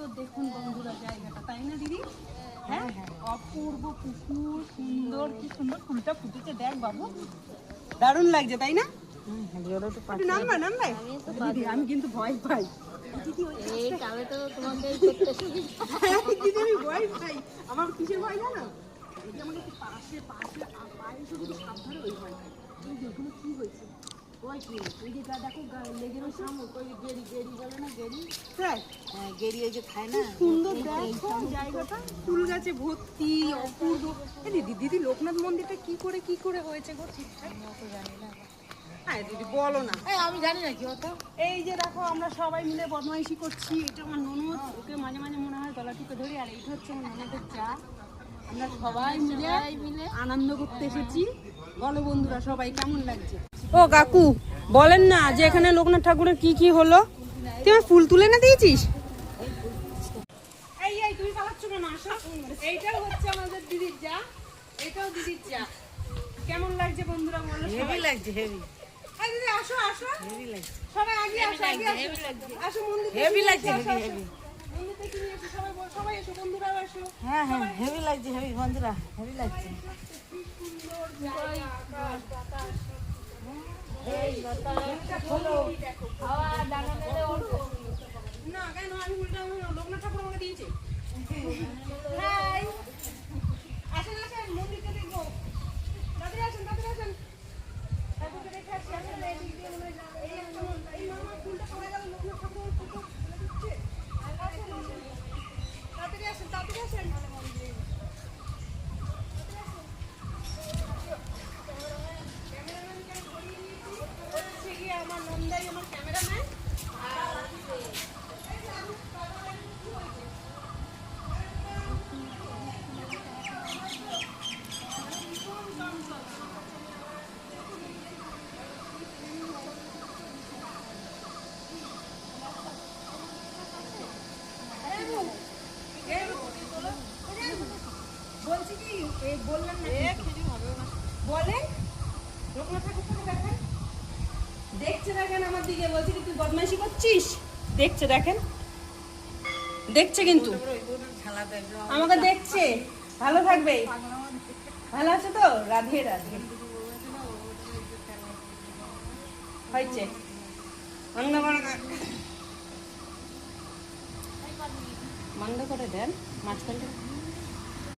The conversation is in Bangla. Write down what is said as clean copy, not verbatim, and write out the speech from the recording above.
সুন্দর দেখুন বন্ধুরা জায়গাটা, তাই না দিদি? হ্যাঁ অপূর্ব পুকুর, সুন্দর, কি সুন্দর ফুলটা ফুটেছে দেখ বাবু, দারুণ লাগছে তাই না? নামবে নামবে দিদি, আমি কিন্তু ভয় পাই দিদি, আমি ভয় পাই। আমার কিসের ভয় জানো? এই যে আমাকে পাশে পাশে পায়ে শুধু সাবধানে ওই ভয় পাই। এই দেখুন কি হয়েছে, ওই কি ওই যে দেখো লেগে রয়েছে, ওই গেড়ি গেড়ি বলে না, গেড়ি, হ্যাঁ গেড়ি ওই যে খায় না, সুন্দর দেখো জায়গাটা, ফুল গাছে ভর্তি, অপূর্ব। দিদি দিদি লোকনাথ মন্দিরটা কি করে হয়েছে গো ঠিকঠাক? জানি না। হ্যাঁ দিদি বলো না, আমি জানি না কি হতো। এই যে দেখো আমরা সবাই মিলে বদমাইশি করছি, এটা আমার ননদ, ওকে মাঝে মাঝে মনে হয় গলা টিপে ধরি, আর এইটা হচ্ছে আমার ননদের চা। আমরা সবাই মিলে আনন্দ করতে এসেছি। বলো বন্ধুরা সবাই কেমন লাগছে? ও কাকু বলেন না যে এখানে লোকনাথ ঠাকুরের কি হলো? তুই আমার ফুল তুলে না দিয়েছিস? এই এই তুমি পালাচ্ছ কেন? আসো, এইটাও হচ্ছে আমাদের দিদির চা, এটাও দিদির চা। কেমন লাগছে বন্ধুরা বলো? হেভি লাগছে, হেভি। এই দিদি আসো আসো, হেভি লাগছে, সবাই আগে আসো, আগে আসো, আসো মন্দিরে, হেভি লাগছে, হেভি হেভি মন্দির থেকে নিয়ে এসো, সবাই এসো, বন্ধুরাও আসো। হ্যাঁ হ্যাঁ হেভি লাগছে, হেভি বন্ধুরা, হেভি লাগছে। এই বাতাসটা খোলো, হাওয়া ডানা মেলে ওঠো না কেন? আমি উল্টা লোকনাথ ঠাকুর আমাকে দিয়েছে। হাই আসেন আসেন, মন্দিরটা দেখবো, তাড়াতাড়ি আসেন, তাড়াতাড়ি আসেন, ঠাকুরকে দেখে আসি। আসেন এই দিক দিয়ে মনে হয় এই মামা ফুলটা পড়ে গেল, লোকনাথ ঠাকুরের ফুলটা দিচ্ছে। আসেন আসেন, তাড়াতাড়ি আসেন, তাড়াতাড়ি আসেন। আমার নন্দাই আমার ক্যামেরাম্যান। বলছি কি বললাম না বলেন, লোকনাথ ঠাকুরকে দেখেন, দেখছে দেখেন আমার দিকে, বলছি কি তুই বদমাইশি করছিস? দেখছে দেখেন, দেখছে কিন্তু আমাকে দেখছে। ভালো থাকবে, ভালো আছে তো? রাধে রাধে হয়েছে মান্ড করে দেন মাঝখানটা।